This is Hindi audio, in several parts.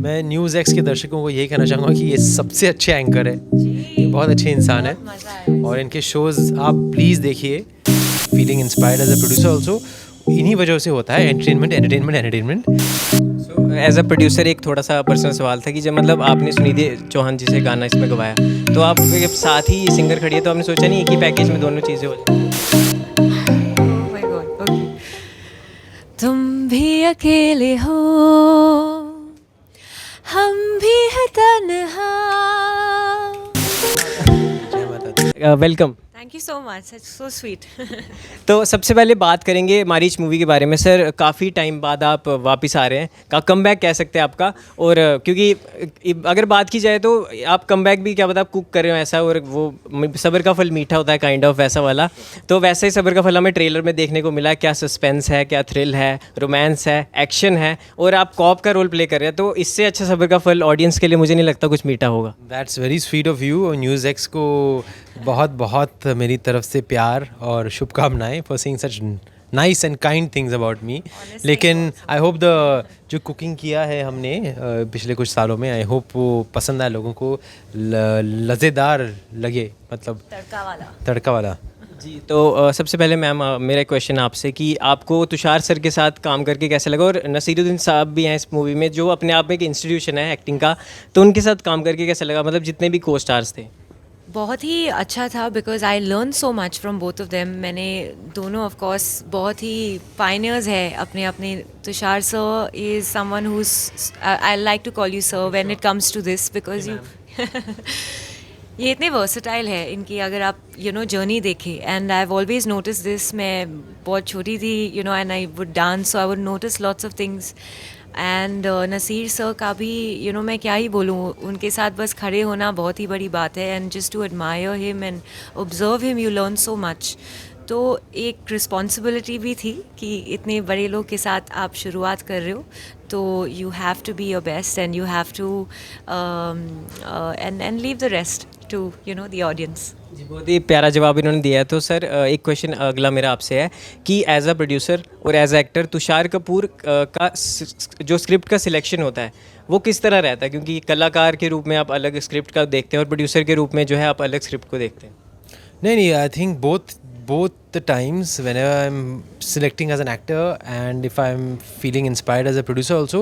मैं न्यूज़ एक्स के दर्शकों को यही कहना चाहूँगा कि ये सबसे अच्छे एंकर है, ये बहुत अच्छे इंसान है और इनके शोज़ आप प्लीज़ देखिए. Feeling inspired as a producer also इन्हीं वजह से होता है. Entertainment. So as a producer एक थोड़ा सा पर्सनल सवाल था कि जब मतलब आपने सुनिधि चौहान जी से गाना इसमें गवाया तो आप जब साथ ही सिंगर खड़ी है तो आपने सोचा नहीं एक ही पैकेज में दोनों चीज़ें हो जाए. Oh my God, okay. तुम भी अकेले हो, हम भी है तन्हा. जय माता दी. Welcome. Thank you so much. That's so sweet. तो सबसे पहले बात करेंगे मारीच मूवी के बारे में. सर काफ़ी टाइम बाद आप वापस आ रहे हैं, का कमबैक कह सकते हैं आपका. और क्योंकि अगर बात की जाए तो आप कमबैक भी क्या पता आप कुक कर रहे हो ऐसा, और वो सब्र का फल मीठा होता है काइंड ऑफ वैसा वाला. तो वैसे ही सब्र का फल हमें ट्रेलर में देखने को मिला. क्या सस्पेंस है, क्या थ्रिल है, रोमांस है, एक्शन है, और आप कॉप का रोल प्ले कर रहे हैं. तो इससे अच्छा सब्र का फल ऑडियंस के लिए मुझे नहीं लगता कुछ मीठा होगा. That's very sweet of you. और न्यूज़ एक्स को बहुत बहुत मेरी तरफ से प्यार और शुभकामनाएं for saying such nice and kind things about me. लेकिन आई होप द जो कुकिंग किया है हमने पिछले कुछ सालों में, आई होप वो पसंद आए लोगों को, लज़ेदार लगे, मतलब तड़का वाला. जी. तो सबसे पहले मैम मेरा क्वेश्चन आपसे कि आपको तुषार सर के साथ काम करके कैसा लगा, और नसीरुद्दीन साहब भी हैं इस मूवी में जो अपने आप में एक इंस्टीट्यूशन है एक्टिंग का, तो उनके साथ काम करके कैसा लगा, मतलब जितने भी को स्टार्स थे. बहुत ही अच्छा था because I learn so much from both of them. मैंने दोनों ऑफ कोर्स बहुत ही पायनियर्स है अपने अपने. Tushar sir is someone whose I like to call you sir when it comes to this because you ये इतने वर्सटाइल है इनकी अगर आप जर्नी देखें. And I have always notice this. मैं बहुत छोटी थी and I would dance, so I would notice lots of things. And Naseer sir का भी मैं क्या ही बोलूँ, उनके साथ बस खड़े होना बहुत ही बड़ी बात है. And just to admire him and observe him you learn so much. तो एक रिस्पॉन्सिबिलिटी भी थी कि इतने बड़े लोग के साथ आप शुरुआत कर रहे हो, तो you have to be your best and you have to and leave the rest to the audience. जी, बहुत ही प्यारा जवाब इन्होंने दिया है. तो सर एक क्वेश्चन अगला मेरा आपसे है कि एज अ प्रोड्यूसर और as a actor Tushar Kapoor का जो स्क्रिप्ट का सिलेक्शन होता है वो किस तरह रहता है, क्योंकि कलाकार के रूप में आप अलग स्क्रिप्ट का देखते हैं और प्रोड्यूसर के रूप में जो है आप अलग स्क्रिप्ट को देखते हैं. नहीं, I think both the times whenever I'm selecting as an actor and if I'm feeling inspired as a producer also,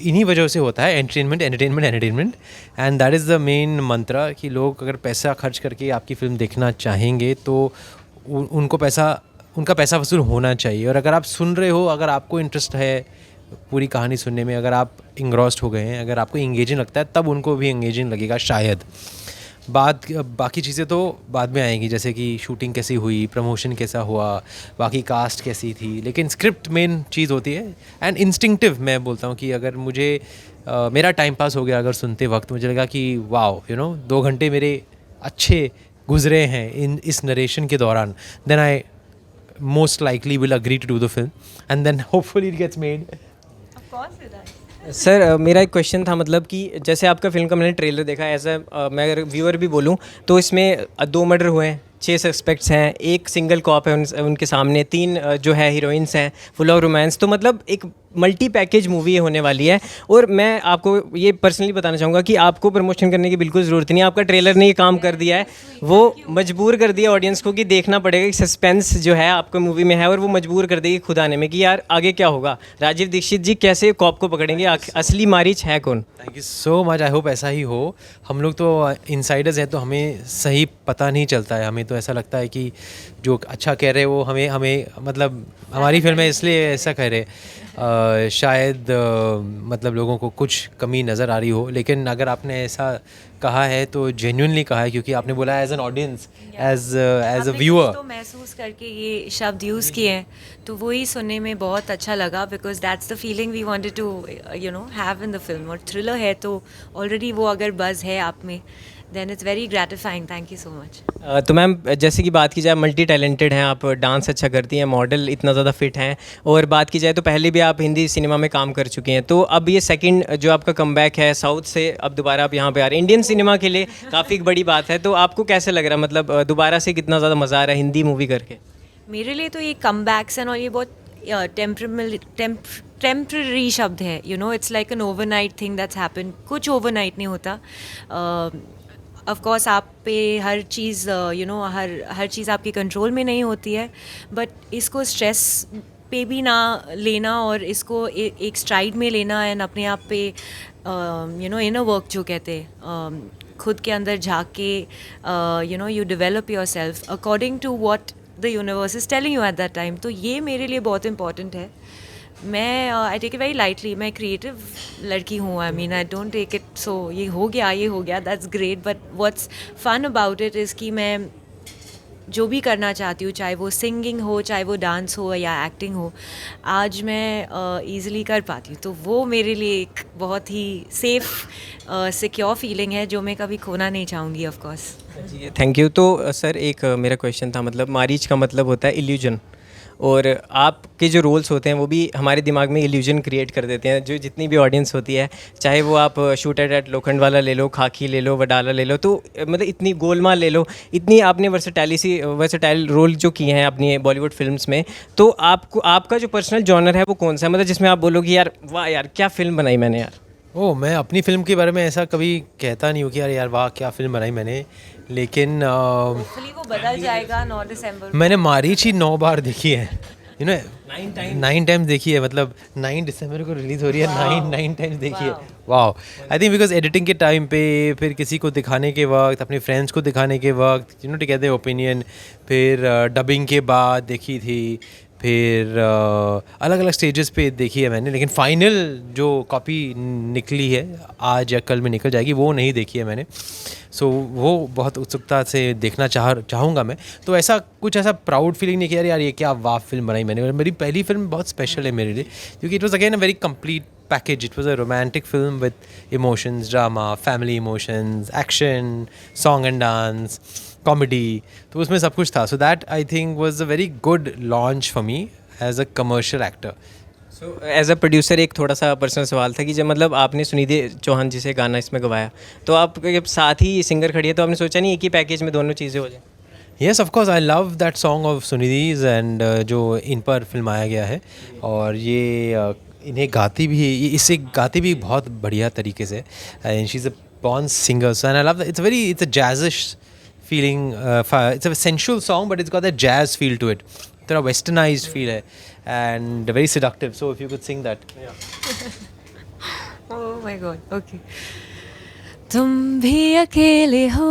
इन्हीं वजह से होता है. Entertainment and that is the main mantra कि लोग अगर पैसा खर्च करके आपकी फिल्म देखना चाहेंगे तो उनका पैसा वसूल होना चाहिए. और अगर आप सुन रहे हो, अगर आपको इंटरेस्ट है पूरी कहानी सुनने में, अगर आप इंग्रॉस्ड हो गए हैं, अगर आपको इंगेजिंग लगता है, तब उनको भी इंगेजिंग लगेगा शायद. बाकी चीज़ें तो बाद में आएंगी, जैसे कि शूटिंग कैसी हुई, प्रमोशन कैसा हुआ, बाकी कास्ट कैसी थी, लेकिन स्क्रिप्ट मेन चीज़ होती है. एंड इंस्टिंक्टिव मैं बोलता हूँ कि अगर मुझे मेरा टाइम पास हो गया अगर सुनते वक्त, मुझे लगा कि वाओ 2 घंटे मेरे अच्छे गुजरे हैं इस नरेशन के दौरान, then I most likely will agree to do the film and then hopefully it gets made. Sir मेरा एक क्वेश्चन था, मतलब कि जैसे आपका फिल्म का मैंने ट्रेलर देखा, एज मैं अगर व्यूअर भी बोलूँ तो इसमें 2 मर्डर हुए हैं, 6 सस्पेक्ट्स हैं, एक सिंगल कॉप है उनके सामने, 3 जो है हीरोइंस हैं, फुल ऑफ रोमांस. तो मतलब एक मल्टी पैकेज मूवी होने वाली है. और मैं आपको ये पर्सनली बताना चाहूँगा कि आपको प्रमोशन करने की बिल्कुल ज़रूरत नहीं है. आपका ट्रेलर ने ये काम कर दिया है, वो मजबूर कर दिया ऑडियंस को कि देखना पड़ेगा कि सस्पेंस जो है आपको मूवी में है, और वो मजबूर कर देगी खुद आने में कि यार आगे क्या होगा, राजीव दीक्षित जी कैसे कॉप को पकड़ेंगे, असली मारीच है कौन. Thank you so much. I hope ऐसा ही हो. हम लोग तो इनसाइडर्स हैं तो हमें सही पता नहीं चलता है. हमें तो ऐसा लगता है कि जो अच्छा कह रहे हैं वो हमें मतलब हमारी फिल्म है इसलिए ऐसा कह रहे. शायद मतलब लोगों को कुछ कमी नज़र आ रही हो, लेकिन अगर आपने ऐसा कहा है तो जेन्युइनली कहा है, क्योंकि आपने बोला as an audience, as a viewer तो महसूस करके ये शब्द यूज़ किए हैं, तो वही सुनने में बहुत अच्छा लगा. Because that's the feeling we wanted to have in the film. और थ्रिलर है तो ऑलरेडी वो अगर बज़ है आप में, then it's very gratifying. Thank you so much. तो मैम जैसे कि बात की जाए मल्टी टैलेंटेड हैं आप, डांस अच्छा करती हैं, मॉडल इतना ज़्यादा फिट हैं, और बात की जाए तो पहले भी आप हिंदी सिनेमा में काम कर चुके हैं. तो अब ये सेकंड जो आपका कमबैक है साउथ से, अब दोबारा आप यहाँ पे आ रहे हैं, इंडियन सिनेमा के लिए काफ़ी बड़ी बात है. तो आपको कैसे लग रहा है, मतलब दोबारा से कितना ज़्यादा मज़ा आ रहा है हिंदी मूवी करके? मेरे लिए तो ये कमबैक्स एंड और ये बहुत टेम्प्रेरी शब्द है, you know, it's like an overnight thing that's happen. कुछ ओवरनाइट नहीं होता. ऑफ कोर्स आप पे हर चीज़ यू नो हर चीज़ आपके कंट्रोल में नहीं होती है, बट इसको स्ट्रेस पे भी ना लेना और इसको एक स्ट्राइड में लेना एंड अपने आप पे यू नो इनर वर्क जो कहते हैं, खुद के अंदर झाँक के you know you develop yourself according to what the universe is telling you at that time. तो ये मेरे लिए बहुत इंपॉर्टेंट है. मैं I take it very lightly. मैं क्रिएटिव लड़की हूँ. I mean I don't take it so ये हो गया that's great, but what's fun about it is कि मैं जो भी करना चाहती हूँ, चाहे वो सिंगिंग हो, चाहे वो डांस हो या एक्टिंग हो, आज मैं ईज़िली कर पाती हूँ. तो वो मेरे लिए एक बहुत ही सेफ़ सिक्योर फीलिंग है जो मैं कभी खोना नहीं चाहूँगी ऑफ कोर्स. जी थैंक यू. तो सर एक मेरा क्वेश्चन था, मतलब मारीच का मतलब होता है इल्यूजन, और आपके जो रोल्स होते हैं वो भी हमारे दिमाग में इल्यूजन क्रिएट कर देते हैं. जो जितनी भी ऑडियंस होती है, चाहे वो आप शूट एट लोखंड वाला ले लो, खाकी ले लो, वडाला ले लो, तो मतलब इतनी गोलमाल ले लो, इतनी आपने वर्सेटाइल रोल जो किए हैं अपनी बॉलीवुड फिल्म्स में, तो आपका जो पर्सनल जॉनर है वो कौन सा है, मतलब जिसमें आप बोलोगे यार वाह यार क्या फ़िल्म बनाई मैंने यार. मैं अपनी फ़िल्म के बारे में ऐसा कभी कहता नहीं हूँ कि यार वाह क्या फ़िल्म बनाई मैंने, लेकिन होपफुली वो बदल जाएगा 9 दिसंबर. मैंने मारीच ही 9 बार देखी है, यू नो 9 टाइम्स देखी है. मतलब 9 दिसंबर को रिलीज़ हो रही है, 9 टाइम्स देखी है. वाह. आई थिंक बिकॉज एडिटिंग के टाइम पे, फिर किसी को दिखाने के वक्त, अपने फ्रेंड्स को दिखाने के वक्त, you know to get their opinion, फिर डबिंग के बाद देखी थी, फिर अलग अलग स्टेजेस पे देखी है मैंने, लेकिन फाइनल जो कॉपी निकली है आज या कल में निकल जाएगी वो नहीं देखी है मैंने. सो वो बहुत उत्सुकता से देखना चाहूँगा मैं. तो ऐसा प्राउड फीलिंग नहीं किया यार ये क्या वाह फिल्म बनाई मैंने. और मेरी पहली फिल्म बहुत स्पेशल है मेरे लिए, क्योंकि it was again a very complete package. It was a romantic film with emotions, drama, family emotions, action, song and dance, comedy. तो उसमें सब कुछ था. So that I think was a very good launch for me as a commercial actor. So as a producer एक थोड़ा सा पर्सनल सवाल था कि जब मतलब आपने सुनिधि चौहान जी से गाना इसमें गवाया, तो आप जब साथ ही सिंगर खड़ी है तो आपने सोचा नहीं एक ही पैकेज में दोनों चीज़ें हो जाए? Yes of course, I love that song of Sunidhi's and जो इन पर फिल्माया गया है. और ये इन्हें गाती भी, इसे गाती भी बहुत बढ़िया तरीके से. And she is a born singer, so and I love it's a jazzish feeling. It's a sensual song, but it's got that jazz feel to it. थोड़ा westernized feel है and very seductive. So if you could sing that. Oh my God. Okay. तुम भी अकेले हो,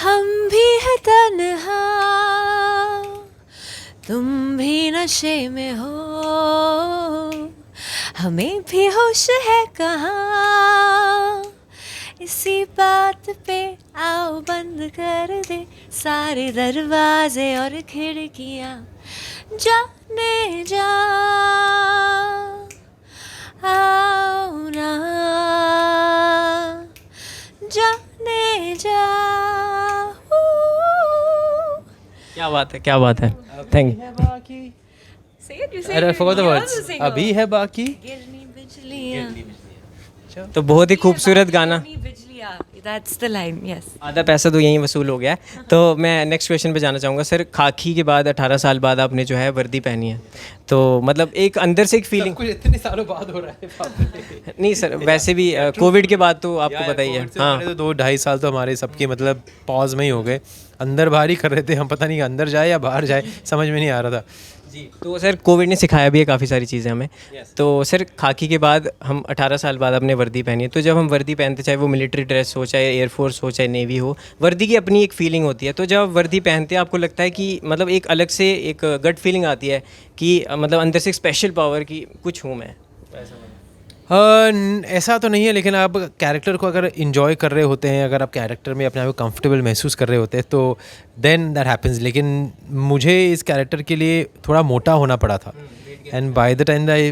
हम भी है तन्हा, तुम भी नशे में हो, हमें भी होश है कहाँ. इसी बात पे आओ बंद कर दे सारे दरवाजे और खिड़कियाँ, जाने जा आओ ना, जाने जा. क्या बात है. Thank you. Say it, you say I it. forgot the You're words. the singer. अभी है बाकी. गिरनी बिजलियाँ. तो बहुत ही खूबसूरत गाना. गिरनी बिजलियाँ. That's the line. Yes. आधा पैसा तो यहीं वसूल हो गया है. तो मैं नेक्स्ट क्वेश्चन पे जाना चाहूँगा सर. खाकी के बाद 18 साल बाद आपने जो है वर्दी पहनी है, तो मतलब एक अंदर से एक फीलिंग. कुछ इतने सालों बाद हो रहा है. नहीं सर, वैसे भी कोविड के बाद तो आपको पता ही है. हाँ, तो 2-2.5 साल तो हमारे सबके मतलब पॉज में ही हो गए. अंदर बाहर ही कर रहे थे हम, पता नहीं अंदर जाए या बाहर जाए समझ में नहीं आ रहा था. जी. तो सर कोविड ने सिखाया भी है काफ़ी सारी चीज़ें हमें. तो सर खाकी के बाद हम 18 साल बाद अपने वर्दी पहनी है, तो जब हम वर्दी पहनते, चाहे वो मिलिट्री ड्रेस हो, चाहे एयरफोर्स हो, चाहे नेवी हो, वर्दी की अपनी एक फ़ीलिंग होती है. तो जब आप वर्दी पहनते हैं आपको लगता है कि मतलब एक अलग से एक गट फीलिंग आती है कि मतलब अंदर से एक स्पेशल पावर की कुछ हूँ मैं. ऐसा तो नहीं है, लेकिन आप कैरेक्टर को अगर इन्जॉय कर रहे होते हैं, अगर आप कैरेक्टर में अपने आप को कंफर्टेबल महसूस कर रहे होते हैं, तो देन दैट हैपेंस. लेकिन मुझे इस कैरेक्टर के लिए थोड़ा मोटा होना पड़ा था. And by the time I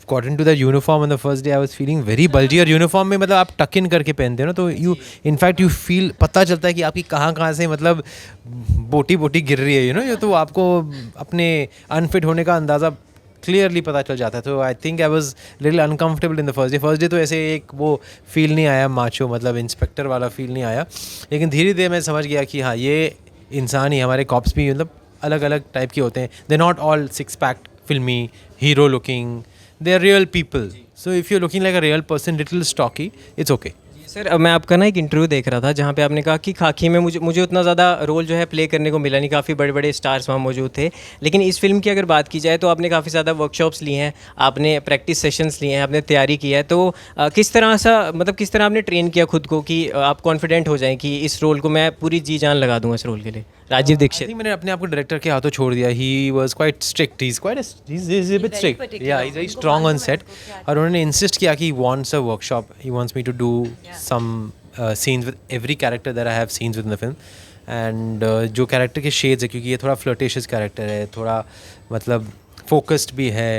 got into the uniform on the first day I was feeling very bulgy. और यूनिफॉर्म में मतलब आप टक इन करके पहनते हो ना, तो यू इनफैक्ट यू फील, पता चलता है कि आपकी कहाँ से मतलब बोटी गिर रही है, यू नो. तो आपको अपने अनफिट होने का अंदाज़ा क्लियरली पता चल जाता है. तो I think I was little uncomfortable in the first day. तो ऐसे एक वो फील नहीं आया माचो, मतलब इंस्पेक्टर वाला फील नहीं आया. लेकिन धीरे धीरे मैं समझ गया कि हाँ ये इंसान ही, हमारे कॉप्स भी मतलब अलग अलग टाइप के होते हैं. They not all 6 pack filmy, hero looking. They are real people. So if you're looking like a real person, little stocky, it's okay. Sir मैं आपका ना एक इंटरव्यू देख रहा था जहाँ पे आपने कहा कि खाकी में मुझे उतना ज़्यादा रोल जो है प्ले करने को मिला नहीं, काफ़ी बड़े बड़े स्टार्स वहाँ मौजूद थे। लेकिन इस फिल्म की अगर बात की जाए तो आपने काफ़ी ज़्यादा वर्कशॉप्स ली हैं, आपने प्रैक्टिस सेशंस लिए हैं, आपने तैयारी की है। तो किस तरह किस तरह आपने ट्रेन किया खुद को कि आप कॉन्फिडेंट हो जाएं कि इस रोल को मैं पूरी जी जान लगा दूंगा इस रोल के लिए? राजीव I दीक्षित। think मैंने अपने आप को डायरेक्टर के हाथों छोड़ दिया. He was quite strict. He's a bit strict. particular. Yeah, he's very strong on set. और उन्होंने insist किया कि he wants a workshop. He wants me to do some scenes with every character that I have scenes with in the film. And जो character के shades है, क्योंकि ये थोड़ा flirtatious character है, थोड़ा मतलब focused भी है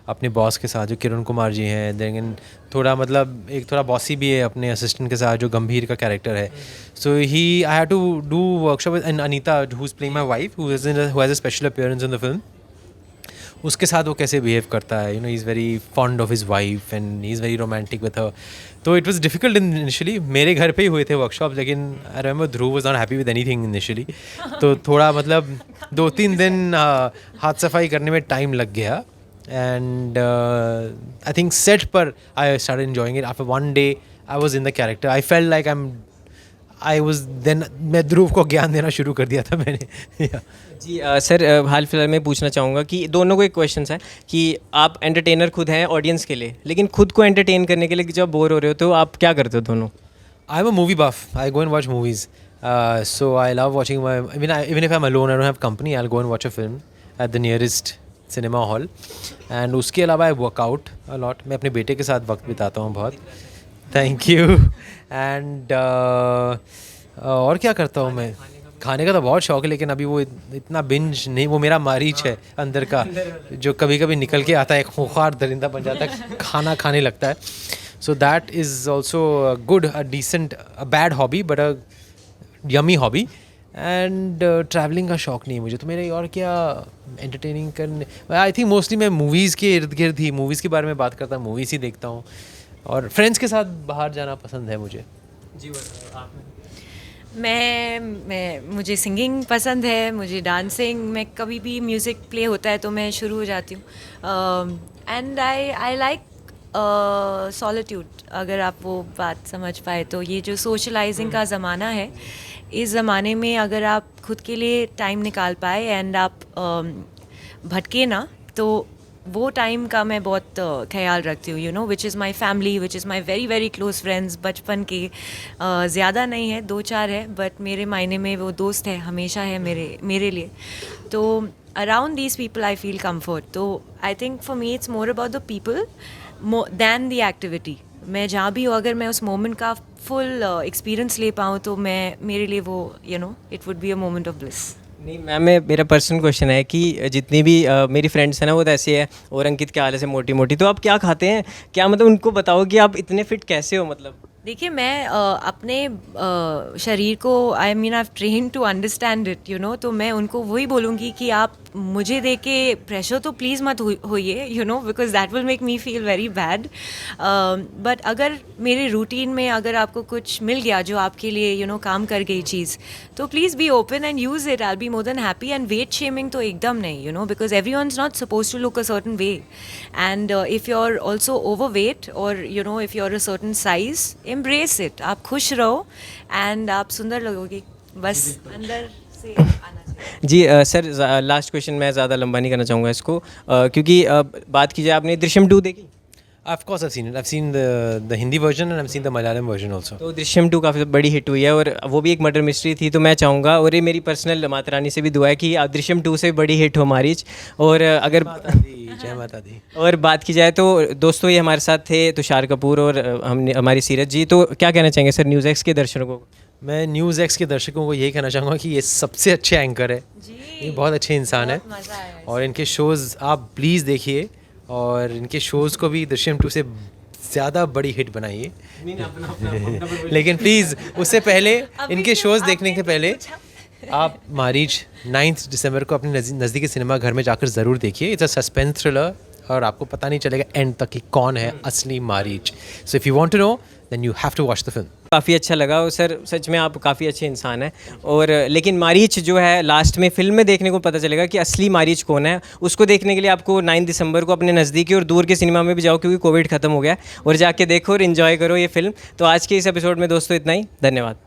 अपने बॉस के साथ जो किरण कुमार जी हैं, लेकिन थोड़ा मतलब एक थोड़ा बॉसी भी है अपने असिस्टेंट के साथ जो गंभीर का कैरेक्टर है. So I had to do workshop and Anita who is playing my wife who has a special appearance in the film. उसके साथ वो कैसे बिहेव करता है, he is very fond of his wife and he is very romantic with her. तो इट वाज डिफिकल्ट इनिशियली. मेरे घर पे ही हुए थे वर्कशॉप, लेकिन I remember Dhruv was not happy with anything initially. तो थोड़ा मतलब 2-3 दिन हाथ सफाई करने में टाइम लग गया. And I think set पर I started enjoying it. After one day I was in the character. I felt like I was then मैं ध्रुव को ज्ञान देना शुरू कर दिया था मैंने. Yeah. जी सर हाल फिलहाल में पूछना चाहूँगा कि दोनों को एक क्वेश्चन है कि आप एंटरटेनर खुद हैं ऑडियंस के लिए, लेकिन खुद को एंटरटेन करने के लिए जब बोर हो रहे हो तो आप क्या करते हो दोनों? I'm a movie buff. I go and watch movies. So I love watching even if I'm alone, I don't have company, I'll go and watch a film at the nearest cinema hall. And उसके अलावा आई वर्कआउट अलॉट. मैं अपने बेटे के साथ वक्त बिताता हूँ बहुत. Thank you. एंड और क्या करता हूँ मैं? खाने का तो बहुत शौक है, लेकिन अभी वो इतना बिंज नहीं. वो मेरा मारीच है अंदर का जो कभी कभी निकल के आता है, एक खूंखार दरिंदा बन जाता है, खाना खाने लगता है. So that is also good, a decent, a bad hobby but a yummy hobby. And travelling का शौक़ नहीं है मुझे. तो मेरे और क्या एंटरटेनिंग करने, आई थिंक मोस्टली मैं मूवीज़ के इर्द गिर्द ही मूवीज़ के बारे में बात करता हूँ, मूवीज़ ही देखता हूँ, और फ्रेंड्स के साथ बाहर जाना पसंद है मुझे. जी मुझे सिंगिंग पसंद है, मुझे डांसिंग. मैं कभी भी म्यूज़िक प्ले होता है तो मैं शुरू हो जाती हूँ. एंड आई लाइक सॉलिट्यूड, अगर आप वो बात समझ पाए तो. ये जो सोशलाइजिंग का ज़माना है, इस ज़माने में अगर आप खुद के लिए टाइम निकाल पाए एंड आप भटके ना, तो वो टाइम का मैं बहुत ख्याल रखती हूँ. Which is my family, which is my very very close friends. बचपन के ज़्यादा नहीं है, 2-4 है, बट मेरे मायने में वो दोस्त है, हमेशा है मेरे लिए. तो around these people I feel comfort. तो I think for me it's more about the people than the activity. मैं जहाँ भी हूँ, अगर मैं उस मोमेंट का फुल एक्सपीरियंस ले पाऊँ तो मेरे लिए वो it would be a moment of bliss. नहीं मैम, मेरा पर्सनल क्वेश्चन है कि जितनी भी मेरी फ्रेंड्स हैं ना वो तो ऐसे है, और अंकित के हाल से मोटी मोटी. तो आप क्या खाते हैं, क्या मतलब उनको बताओ कि आप इतने फिट कैसे हो? मतलब देखिए, मैं अपने शरीर को आई ट्रेन टू अंडरस्टैंड इट, तो मैं उनको वही बोलूँगी कि आप मुझे देख के प्रेशर तो प्लीज़ मत होइए, because that will make me feel very bad. But अगर मेरे रूटीन में अगर आपको कुछ मिल गया जो आपके लिए काम कर गई चीज़, तो please be open and use it. I be more than happy. And weight shaming तो एकदम नहीं, because everyone is not suppose to look a certain way. And if you are also overweight और if you are a certain size, embrace it. आप खुश रहो एंड आप सुंदर लगोगे. बस अंदर से आना चाहिए. जी सर, लास्ट क्वेश्चन, मैं ज़्यादा लंबा नहीं करना चाहूँगा इसको, क्योंकि बात की जाए, आपने दृश्यम 2 देखी? Of course I've seen it. I've seen the Hindi version and I've seen the Malayalam version also. तो दृश्यम 2 काफ़ी बड़ी हिट हुई है और वो भी एक मर्डर मिस्ट्री थी. तो मैं चाहूँगा, और ये मेरी पर्सनल माता रानी से भी दुआ है कि आप दृश्यम 2 से बड़ी हिट हो हमारी. और अगर जय माता दी. और बात की जाए तो दोस्तों, ये हमारे साथ थे तुषार कपूर और हमारी सीरत जी. तो क्या कहना चाहेंगे सर न्यूज़ एक्स के दर्शकों को? मैं न्यूज़ एक्स के दर्शकों को यही कहना चाहूँगा कि ये सबसे अच्छे एंकर है. ये बहुत अच्छे इंसान है, और इनके शोज़ आप प्लीज़ देखिए, और इनके शोज़ को भी दृश्यम 2 से ज़्यादा बड़ी हिट बनाइए. लेकिन प्लीज़ उससे पहले, इनके शोज़ देखने के पहले, आप मारीच 9 दिसंबर को अपने नज़दीकी सिनेमा घर में जाकर ज़रूर देखिए. इट्स अ सस्पेंस थ्रिलर, और आपको पता नहीं चलेगा एंड तक कि कौन है असली Maarrich. So if you want to know, then you have to watch the film. काफ़ी अच्छा लगा और सर सच में आप काफ़ी अच्छे इंसान हैं और लेकिन मारीच जो है लास्ट में फिल्म में देखने को पता चलेगा कि असली मारीच कौन है। उसको देखने के लिए आपको 9 दिसंबर को अपने नज़दीकी और दूर के सिनेमा में भी जाओ क्योंकि कोविड ख़त्म हो गया, और जाके देखो और इन्जॉय करो ये फिल्म। तो आज के इस एपिसोड में दोस्तों इतना ही, धन्यवाद।